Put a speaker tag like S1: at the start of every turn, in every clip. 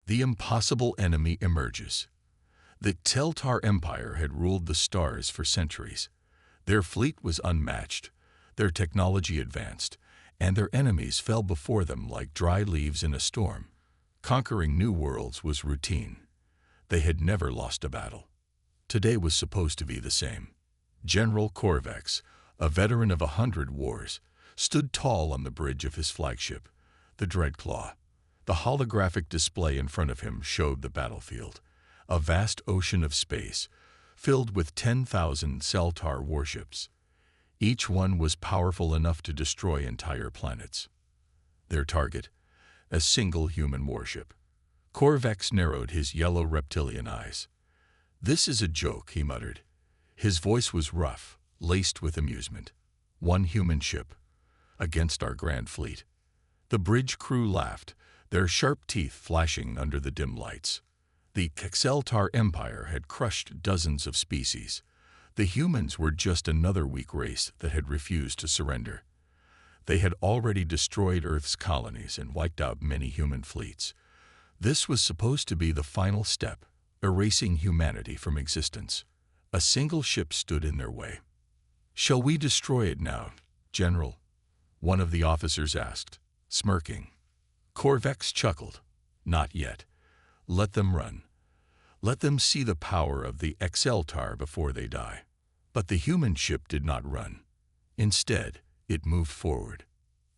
S1: The impossible enemy emerges. The Teltar Empire had ruled the stars for centuries. Their fleet was unmatched, their technology advanced, and their enemies fell before them like dry leaves in a storm. Conquering new worlds was routine. They had never lost a battle. Today was supposed to be the same. General Corvex, a veteran of 100 wars, stood tall on the bridge of his flagship, the Dreadclaw. The holographic display in front of him showed the battlefield, a vast ocean of space, filled with 10,000 Celtar warships. Each one was powerful enough to destroy entire planets. Their target, a single human warship. Corvex narrowed his yellow reptilian eyes. "This is a joke," he muttered. His voice was rough, laced with amusement. "One human ship against our grand fleet." The bridge crew laughed, their sharp teeth flashing under the dim lights. The Celtar Empire had crushed dozens of species. The humans were just another weak race that had refused to surrender. They had already destroyed Earth's colonies and wiped out many human fleets. This was supposed to be the final step, erasing humanity from existence. A single ship stood in their way. "Shall we destroy it now, General?" one of the officers asked, smirking. Corvex chuckled. "Not yet. Let them run. Let them see the power of the Exceltar before they die." But the human ship did not run. Instead, it moved forward.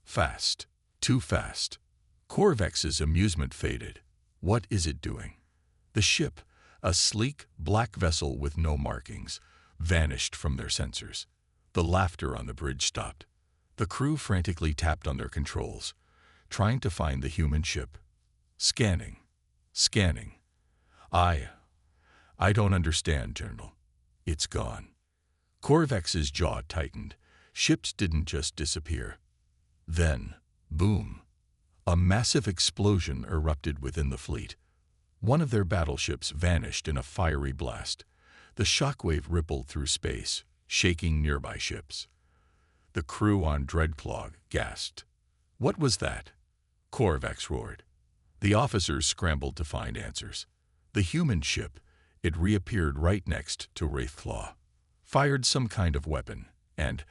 S1: Fast. Too fast. Corvex's amusement faded. What is it doing? The ship, a sleek, black vessel with no markings, vanished from their sensors. The laughter on the bridge stopped. The crew frantically tapped on their controls, trying to find the human ship. Scanning. Scanning. I don't understand, General. It's gone. Corvex's jaw tightened. Ships didn't just disappear. Then, boom. A massive explosion erupted within the fleet. One of their battleships vanished in a fiery blast. The shockwave rippled through space, shaking nearby ships. The crew on Dreadclaw gasped. "What was that?" Corvex roared. The officers scrambled to find answers. The human ship, it reappeared right next to Wraithclaw, fired some kind of weapon, and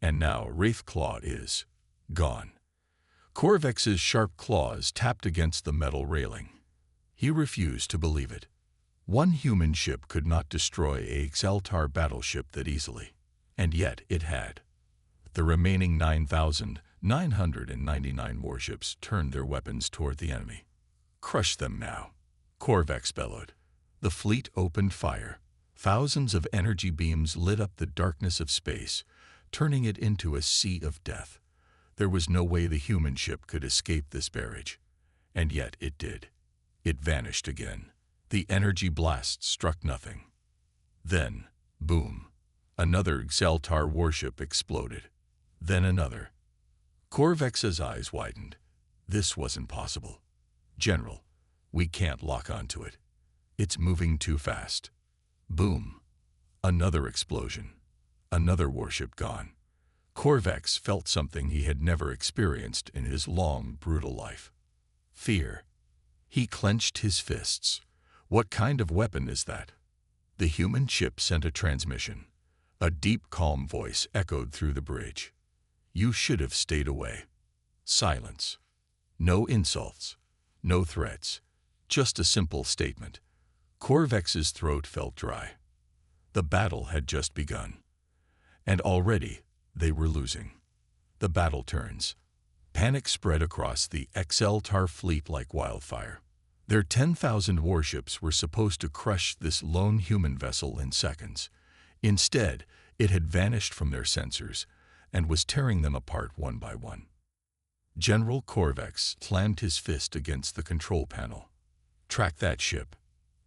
S1: now Wraithclaw is gone. Corvex's sharp claws tapped against the metal railing. He refused to believe it. One human ship could not destroy a Celtar battleship that easily, and yet it had. The remaining 9,999 warships turned their weapons toward the enemy. "Crush them now," Corvex bellowed. The fleet opened fire. Thousands of energy beams lit up the darkness of space, turning it into a sea of death. There was no way the human ship could escape this barrage. And yet it did. It vanished again. The energy blast struck nothing. Then, boom, another Celtar warship exploded. Then another. Corvex's eyes widened. This wasn't possible. "General, we can't lock onto it. It's moving too fast." Boom. Another explosion. Another warship gone. Corvex felt something he had never experienced in his long, brutal life. Fear. He clenched his fists. What kind of weapon is that? The human ship sent a transmission. A deep, calm voice echoed through the bridge. "You should have stayed away." Silence. No insults. No threats. Just a simple statement. Corvex's throat felt dry. The battle had just begun. And already, they were losing. The battle turns. Panic spread across the Exceltar fleet like wildfire. Their 10,000 warships were supposed to crush this lone human vessel in seconds. Instead, it had vanished from their sensors and was tearing them apart one by one. General Corvex slammed his fist against the control panel. "Track that ship.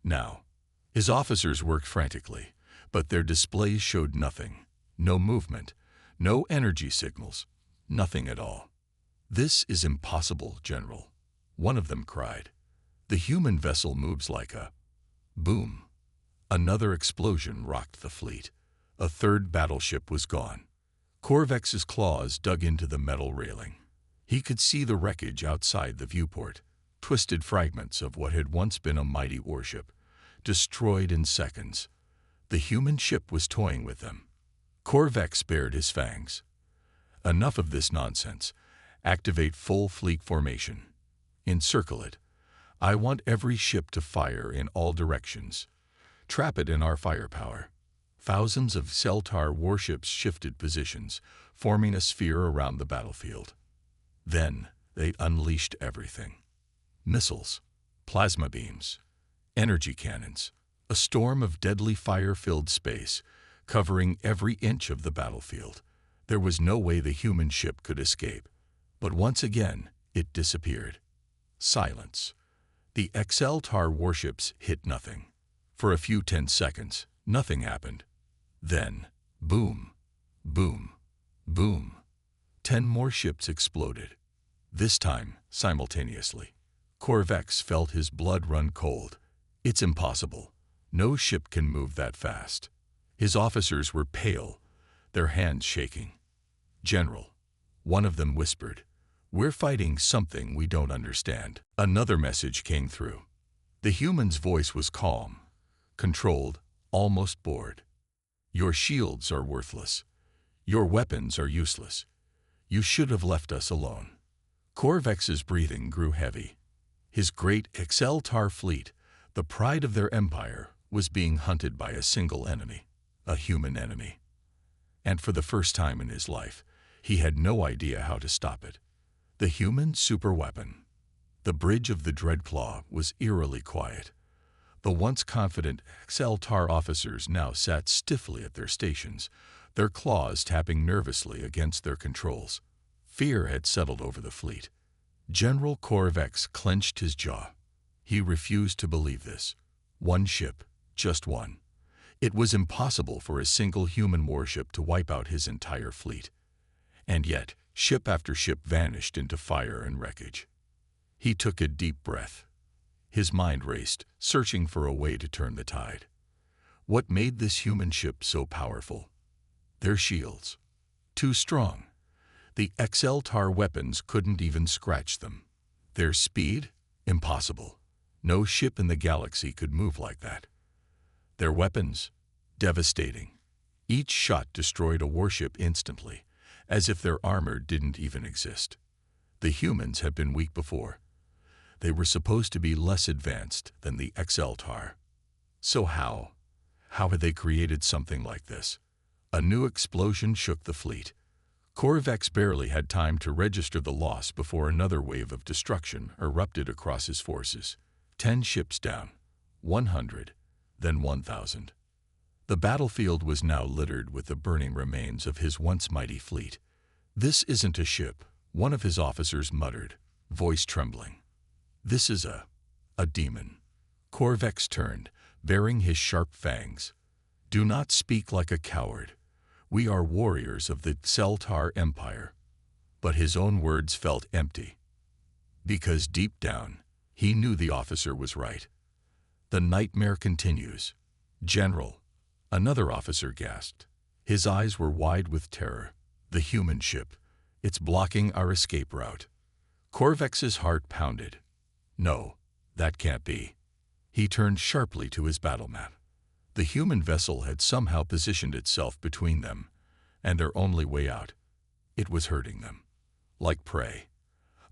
S1: Now." His officers worked frantically, but their displays showed nothing. No movement, no energy signals, nothing at all. "This is impossible, General," one of them cried. "The human vessel moves like a..." Boom. Another explosion rocked the fleet. A third battleship was gone. Corvex's claws dug into the metal railing. He could see the wreckage outside the viewport. twisted fragments of what had once been a mighty warship, destroyed in seconds. The human ship was toying with them. Corvex bared his fangs. Enough of this nonsense. Activate full fleet formation. Encircle it. I want every ship to fire in all directions. Trap it in our firepower. Thousands of Celtar warships shifted positions, forming a sphere around the battlefield. Then they unleashed everything. Missiles, plasma beams, energy cannons, a storm of deadly fire filled space, covering every inch of the battlefield. There was no way the human ship could escape. But once again, it disappeared. Silence. The Celtar warships hit nothing. For a few tense seconds, nothing happened. Then, boom, boom, boom. 10 more ships exploded. This time, simultaneously. Corvex felt his blood run cold. It's impossible. No ship can move that fast. His officers were pale, their hands shaking. "General," one of them whispered, "we're fighting something we don't understand." Another message came through. The human's voice was calm, controlled, almost bored. "Your shields are worthless. Your weapons are useless. You should have left us alone." Corvex's breathing grew heavy. His great Celtar fleet, the pride of their empire, was being hunted by a single enemy, a human enemy. And for the first time in his life, he had no idea how to stop it. The human superweapon. The bridge of the Dreadclaw was eerily quiet. The once confident Celtar officers now sat stiffly at their stations, their claws tapping nervously against their controls. Fear had settled over the fleet. General Corvex clenched his jaw. He refused to believe this. One ship, just one. It was impossible for a single human warship to wipe out his entire fleet. And yet, ship after ship vanished into fire and wreckage. He took a deep breath. His mind raced, searching for a way to turn the tide. What made this human ship so powerful? Their shields. Too strong. The Celtar weapons couldn't even scratch them. Their speed? Impossible. No ship in the galaxy could move like that. Their weapons? Devastating. Each shot destroyed a warship instantly, as if their armor didn't even exist. The humans had been weak before. They were supposed to be less advanced than the Celtar. So how had they created something like this? A new explosion shook the fleet. Corvex barely had time to register the loss before another wave of destruction erupted across his forces. 10 ships down, 100, then 1,000. The battlefield was now littered with the burning remains of his once mighty fleet. "This isn't a ship," one of his officers muttered, voice trembling. "This is a demon." Corvex turned, baring his sharp fangs. "Do not speak like a coward. We are warriors of the Celtar Empire." But his own words felt empty. Because deep down, he knew the officer was right. "The nightmare continues." "General," another officer gasped. His eyes were wide with terror. "The human ship. It's blocking our escape route." Corvex's heart pounded. No, that can't be. He turned sharply to his battle map. The human vessel had somehow positioned itself between them, and their only way out. It was hurting them. Like prey.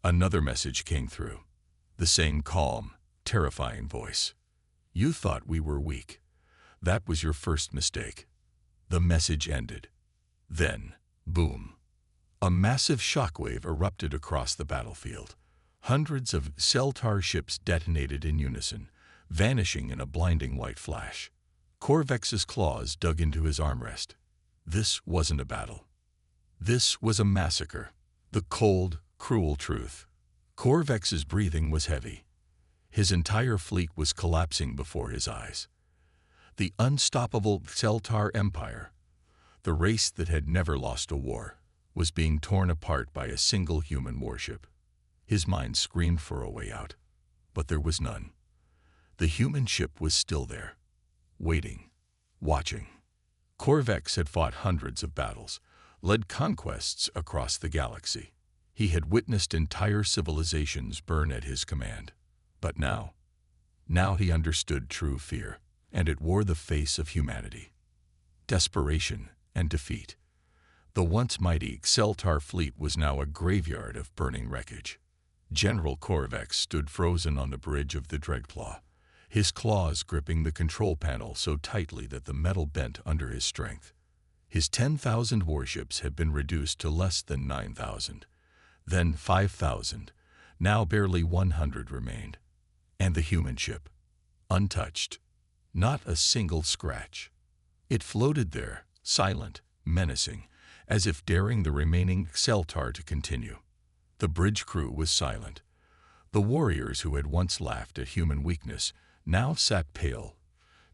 S1: Another message came through. The same calm, terrifying voice. "You thought we were weak. That was your first mistake." The message ended. Then, boom. A massive shockwave erupted across the battlefield. Hundreds of Celtar ships detonated in unison, vanishing in a blinding white flash. Corvex's claws dug into his armrest. This wasn't a battle. This was a massacre. The cold, cruel truth. Corvex's breathing was heavy. His entire fleet was collapsing before his eyes. The unstoppable Celtar Empire, the race that had never lost a war, was being torn apart by a single human warship. His mind screamed for a way out, but there was none. The human ship was still there, waiting, watching. Corvex had fought hundreds of battles, led conquests across the galaxy. He had witnessed entire civilizations burn at his command. But now he understood true fear, and it wore the face of humanity. Desperation and defeat. The once mighty Xeltar fleet was now a graveyard of burning wreckage. General Korvax stood frozen on the bridge of the Dreadclaw, his claws gripping the control panel so tightly that the metal bent under his strength. His 10,000 warships had been reduced to less than 9,000, then 5,000, now barely 100 remained. And the human ship, untouched, not a single scratch. It floated there, silent, menacing, as if daring the remaining Xeltar to continue. The bridge crew was silent. The warriors who had once laughed at human weakness now sat pale,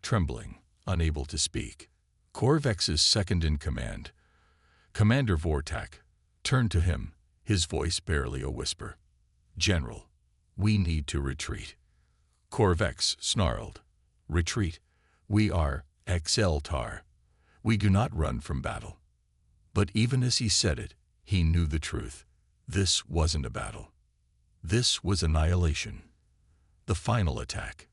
S1: trembling, unable to speak. Korvax's second-in-command, Commander Vortak, turned to him, his voice barely a whisper. "General, we need to retreat." Korvax snarled. "Retreat? We are Xeltar. We do not run from battle." But even as he said it, he knew the truth. This wasn't a battle. This was annihilation. The final attack.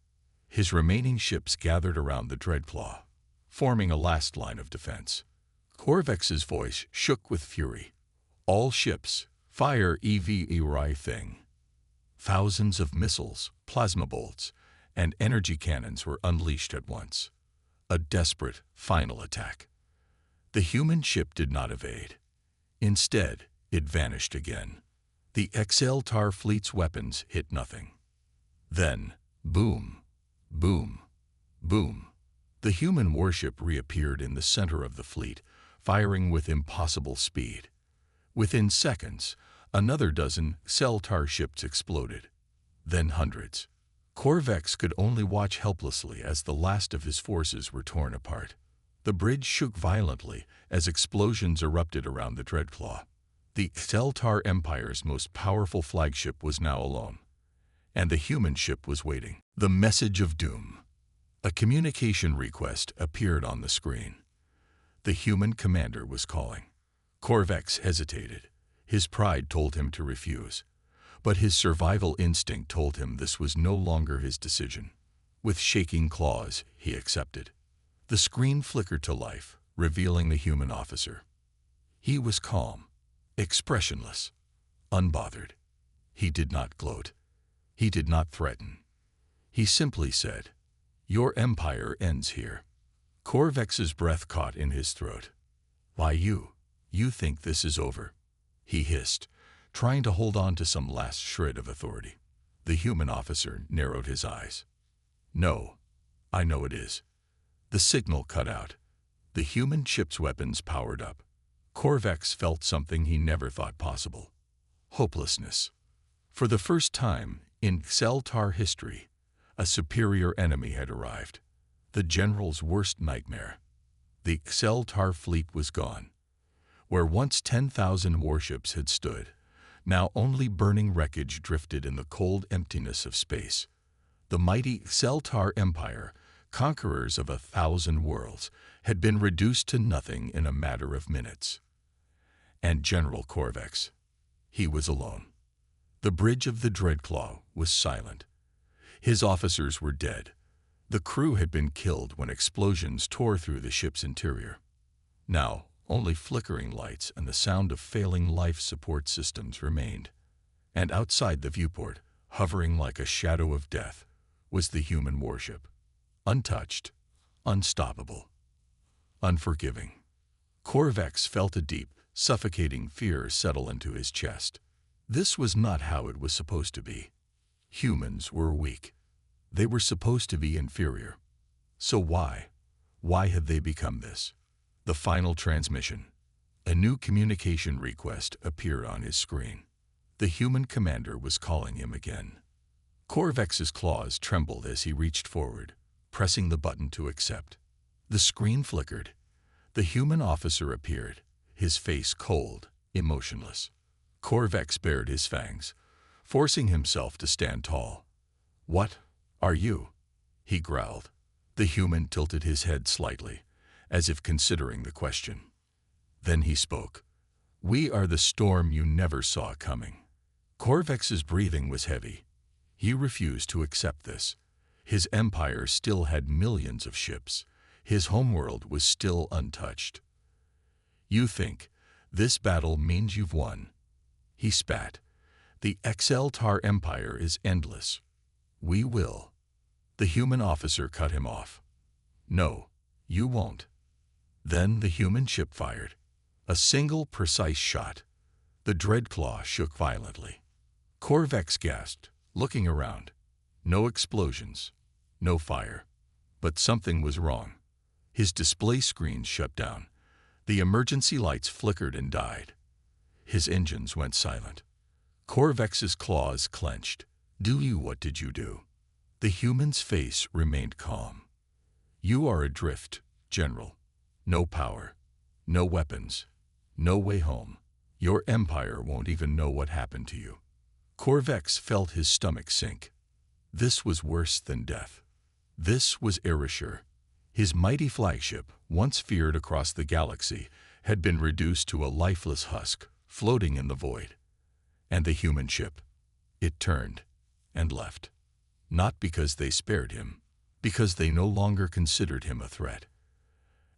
S1: His remaining ships gathered around the Dreadclaw, forming a last line of defense. Korvax's voice shook with fury. "All ships, fire everything." Thousands of missiles, plasma bolts, and energy cannons were unleashed at once. A desperate, final attack. The human ship did not evade. Instead, it vanished again. The Xeltar fleet's weapons hit nothing. Then, boom, boom, boom. The human warship reappeared in the center of the fleet, firing with impossible speed. Within seconds, another dozen Xeltar ships exploded. Then hundreds. Korvax could only watch helplessly as the last of his forces were torn apart. The bridge shook violently as explosions erupted around the Dreadclaw. The Xeltar Empire's most powerful flagship was now alone, and the human ship was waiting. The message of doom. A communication request appeared on the screen. The human commander was calling. Korvax hesitated. His pride told him to refuse, but his survival instinct told him this was no longer his decision. With shaking claws, he accepted. The screen flickered to life, revealing the human officer. He was calm, expressionless, unbothered. He did not gloat. He did not threaten. He simply said, "Your empire ends here." Korvax's breath caught in his throat. "Why you think this is over?" he hissed, trying to hold on to some last shred of authority. The human officer narrowed his eyes. "No, I know it is." The signal cut out. The human ship's weapons powered up. Korvax felt something he never thought possible. Hopelessness. For the first time in Xeltar history, a superior enemy had arrived. The general's worst nightmare. The Xeltar fleet was gone. Where once 10,000 warships had stood, now only burning wreckage drifted in the cold emptiness of space. The mighty Xeltar Empire, conquerors of 1,000 worlds, had been reduced to nothing in a matter of minutes. And General Korvax, he was alone. The bridge of the Dreadclaw was silent. His officers were dead. The crew had been killed when explosions tore through the ship's interior. Now, only flickering lights and the sound of failing life support systems remained. And outside the viewport, hovering like a shadow of death, was the human warship. Untouched, unstoppable, unforgiving. Korvax felt a deep, suffocating fear settle into his chest. This was not how it was supposed to be. Humans were weak. They were supposed to be inferior. So why had they become this? The final transmission. A new communication request appeared on his screen. The human commander was calling him again. Korvax's claws trembled as he reached forward, pressing the button to accept. The screen flickered. The human officer appeared, his face cold, emotionless. Korvax bared his fangs, forcing himself to stand tall. "What are you?" he growled. The human tilted his head slightly, as if considering the question. Then he spoke. We are the storm you never saw coming. Korvax's breathing was heavy. He refused to accept this. His empire still had millions of ships. His homeworld was still untouched. You think this battle means you've won? He spat. The Exceltar Empire is endless. We will. The human officer cut him off. No, you won't. Then the human ship fired. A single precise shot. The Dreadclaw shook violently. Korvax gasped, looking around. No explosions, no fire. But something was wrong. His display screen shut down. The emergency lights flickered and died. His engines went silent. Korvax's claws clenched. What did you do? The human's face remained calm. You are adrift, General. No power, no weapons, no way home. Your empire won't even know what happened to you. Korvax felt his stomach sink. This was worse than death. This was Ereshur. His mighty flagship, once feared across the galaxy, had been reduced to a lifeless husk, floating in the void. And the human ship, it turned and left. Not because they spared him, because they no longer considered him a threat.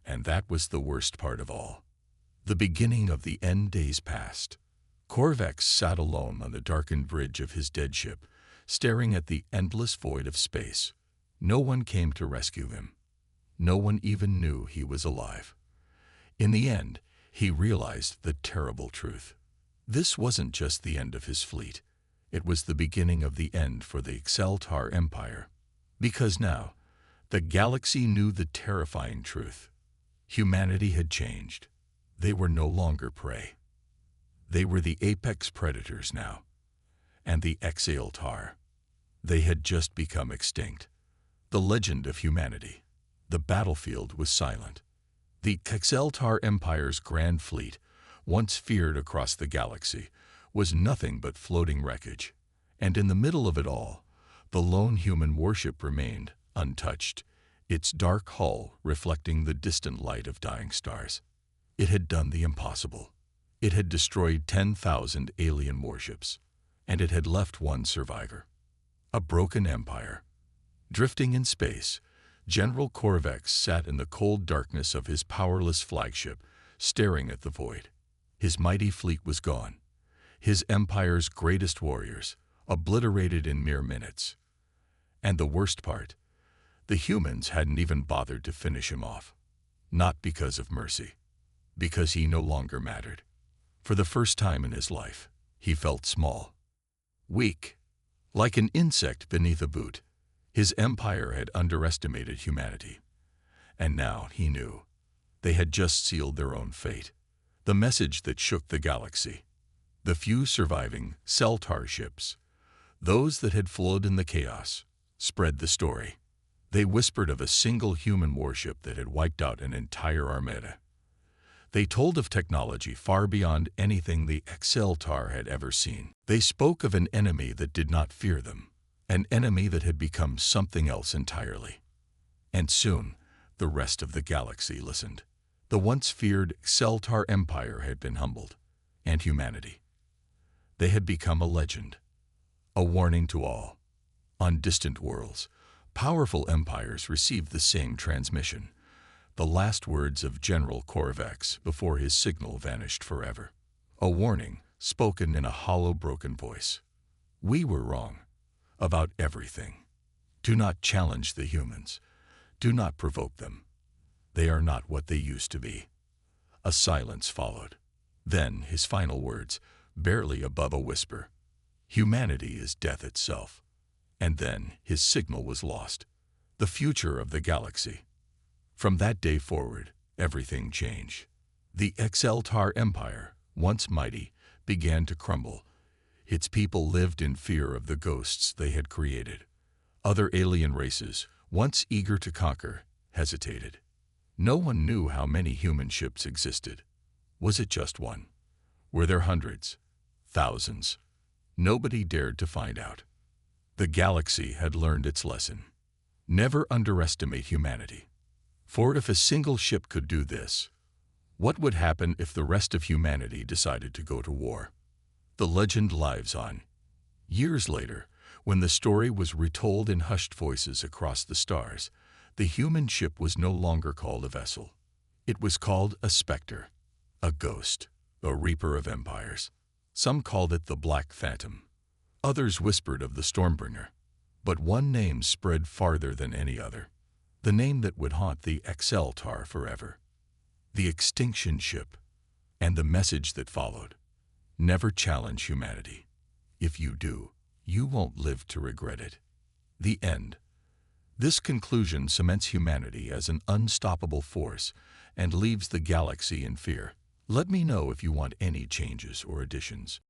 S1: And that was the worst part of all. The beginning of the end days passed. Korvax sat alone on the darkened bridge of his dead ship, staring at the endless void of space. No one came to rescue him. No one even knew he was alive. In the end, he realized the terrible truth. This wasn't just the end of his fleet. It was the beginning of the end for the Exceltar Empire. Because now, the galaxy knew the terrifying truth. Humanity had changed. They were no longer prey. They were the apex predators now. And the Exceltar. They had just become extinct. The legend of humanity. The battlefield was silent. The Exceltar Empire's grand fleet, once feared across the galaxy, was nothing but floating wreckage. And in the middle of it all, the lone human warship remained, untouched, its dark hull reflecting the distant light of dying stars. It had done the impossible. It had destroyed 10,000 alien warships, and it had left one survivor. A broken empire. Drifting in space, General Korvax sat in the cold darkness of his powerless flagship, staring at the void. His mighty fleet was gone. His empire's greatest warriors, obliterated in mere minutes. And the worst part, the humans hadn't even bothered to finish him off. Not because of mercy, because he no longer mattered. For the first time in his life, he felt small, weak, like an insect beneath a boot. His empire had underestimated humanity. And now he knew. They had just sealed their own fate. The message that shook the galaxy. The few surviving Celtar ships, those that had flowed in the chaos, spread the story. They whispered of a single human warship that had wiped out an entire armada. They told of technology far beyond anything the Exceltar had ever seen. They spoke of an enemy that did not fear them, an enemy that had become something else entirely. And soon, the rest of the galaxy listened. The once feared Exceltar Empire had been humbled, and humanity. They had become a legend, a warning to all. On distant worlds, powerful empires received the same transmission, the last words of General Korvax before his signal vanished forever. A warning spoken in a hollow, broken voice. We were wrong about everything. Do not challenge the humans. Do not provoke them. They are not what they used to be. A silence followed. Then his final words, barely above a whisper. Humanity is death itself. And then his signal was lost. The future of the galaxy. From that day forward, everything changed. The Exceltar Empire, once mighty, began to crumble. Its people lived in fear of the ghosts they had created. Other alien races, once eager to conquer, hesitated. No one knew how many human ships existed. Was it just one? Were there hundreds? Thousands? Nobody dared to find out. The galaxy had learned its lesson. Never underestimate humanity. For if a single ship could do this, What would happen if the rest of humanity decided to go to war? The legend lives on. Years later, when the story was retold in hushed voices across the stars, the human ship was no longer called a vessel. It was called a specter, a ghost, a reaper of empires. Some called it the Black Phantom. Others whispered of the Stormbringer. But one name spread farther than any other. The name that would haunt the XLTAR forever. The Extinction Ship. And the message that followed. Never challenge humanity. If you do, you won't live to regret it. The end. This conclusion cements humanity as an unstoppable force and leaves the galaxy in fear. Let me know if you want any changes or additions.